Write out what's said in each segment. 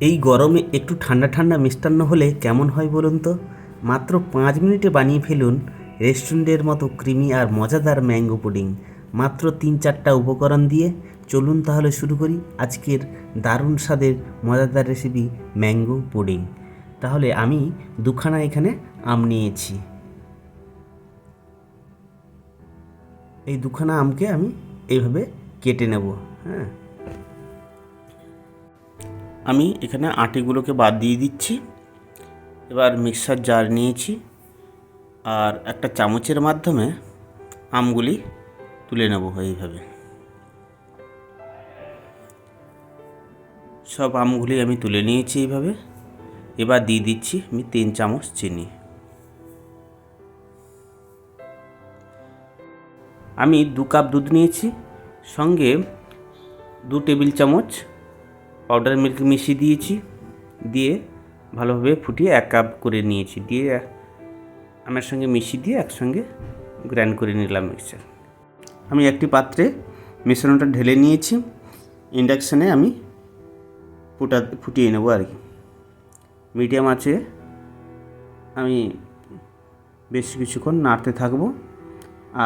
এই গরমে একটু ঠান্ডা ঠান্ডা মিষ্টান্ন হলে কেমন হয় বলুন তো। মাত্র 5 মিনিটে বানিয়ে ফেলুন রেস্টুরেন্টের মতো ক্রিমি আর মজাদার ম্যাঙ্গো পুডিং। মাত্র 3-4টা উপকরণ দিয়ে। চলুন তাহলে শুরু করি আজকের দারুণ স্বাদের মজাদার রেসিপি ম্যাঙ্গো পুডিং। তাহলে আমি দুখানা এখানে আম নিয়েছি। এই দুখানা আমকে আমি এইভাবে কেটে নেব। হ্যাঁ, আমি এখানে আটিগুলোকে বাদ দিয়ে দিচ্ছি। এবার মিক্সার জার নিয়েছি আর একটা চামচের মাধ্যমে আমগুলি তুলে নেব। এইভাবে সব আমগুলি আমি তুলে নিয়েছি এইভাবে। এবার দিয়ে দিচ্ছি আমি 3 চামচ চিনি। আমি 2 কাপ দুধ নিয়েছি, সঙ্গে 2 টেবিল চামচ পাউডার মিল্ক মিশিয়ে দিয়েছি। দিয়ে ভালোভাবে ফুটিয়ে 1 কাপ করে নিয়েছি। দিয়ে আমার সঙ্গে মিশিয়ে দিয়ে একসঙ্গে গ্রাইন্ড করে নিলাম মিক্সচার। আমি একটি পাত্রে মিশ্রণটা ঢেলে নিয়েছি। ইন্ডাকশানে আমি ফুটিয়ে নেব আর কি। মিডিয়াম আঁচে আমি বেশ কিছুক্ষণ নাড়তে থাকবো।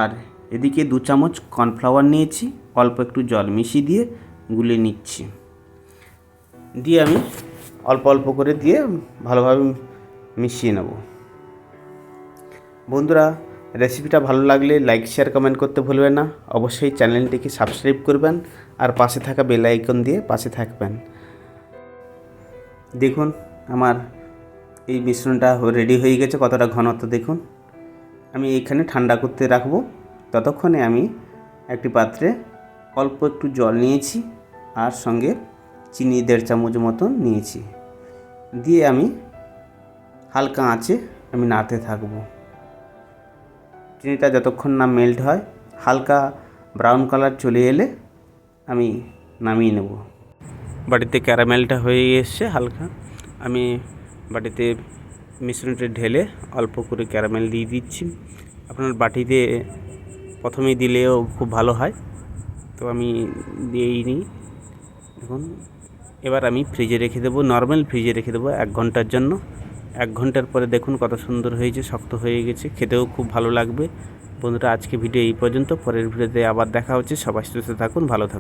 আর এদিকে 2 চামচ কর্নফ্লাওয়ার নিয়েছি, অল্প একটু জল মিশিয়ে দিয়ে গুলে নিচ্ছি। দিয়ে আমি অল্প অল্প করে দিয়ে ভালোভাবে মিশিয়ে নেব। বন্ধুরা, রেসিপিটা ভালো লাগলে লাইক শেয়ার কমেন্ট করতে ভুলবেন না। অবশ্যই চ্যানেলটিকে সাবস্ক্রাইব করবেন আর পাশে থাকা বেল আইকন দিয়ে পাশে থাকবেন। দেখুন আমার এই মিশ্রণটা রেডি হয়ে গেছে। কতটা ঘনত্ব দেখুন। আমি এখানে ঠান্ডা করতে রাখবো। ততক্ষণে আমি একটি পাত্রে অল্প একটু জল নিয়েছি আর সঙ্গে চিনি 1.5 চামচ মতন নিয়েছি। দিয়ে আমি হালকা আঁচে আমি নাড়তে থাকবো। চিনিটা যতক্ষণ না মেল্ট হয়, হালকা ব্রাউন কালার চলে এলে আমি নামিয়ে নেব। বাটিতে ক্যারামেলটা হয়ে এসছে হালকা। আমি বাটিতে মিশ্রণটা ঢেলে অল্প করে ক্যারামেল দিয়ে দিচ্ছি। আপনার বাটিতে প্রথমেই দিলেও খুব ভালো হয়, তো আমি দিইনি। দেখুন, এবার আমি ফ্রিজে রেখে দেবো, নর্মাল ফ্রিজে রেখে দেবো 1 ঘন্টার জন্য। 1 ঘন্টার পরে দেখুন কত সুন্দর হয়েছে, শক্ত হয়ে গেছে, খেতেও খুব ভালো লাগবে। বন্ধুরা, আজকে ভিডিও এই পর্যন্ত। পরের ভিডিওতে আবার দেখা হচ্ছে। সবাই সুস্থ থাকুন, ভালো থাকুন।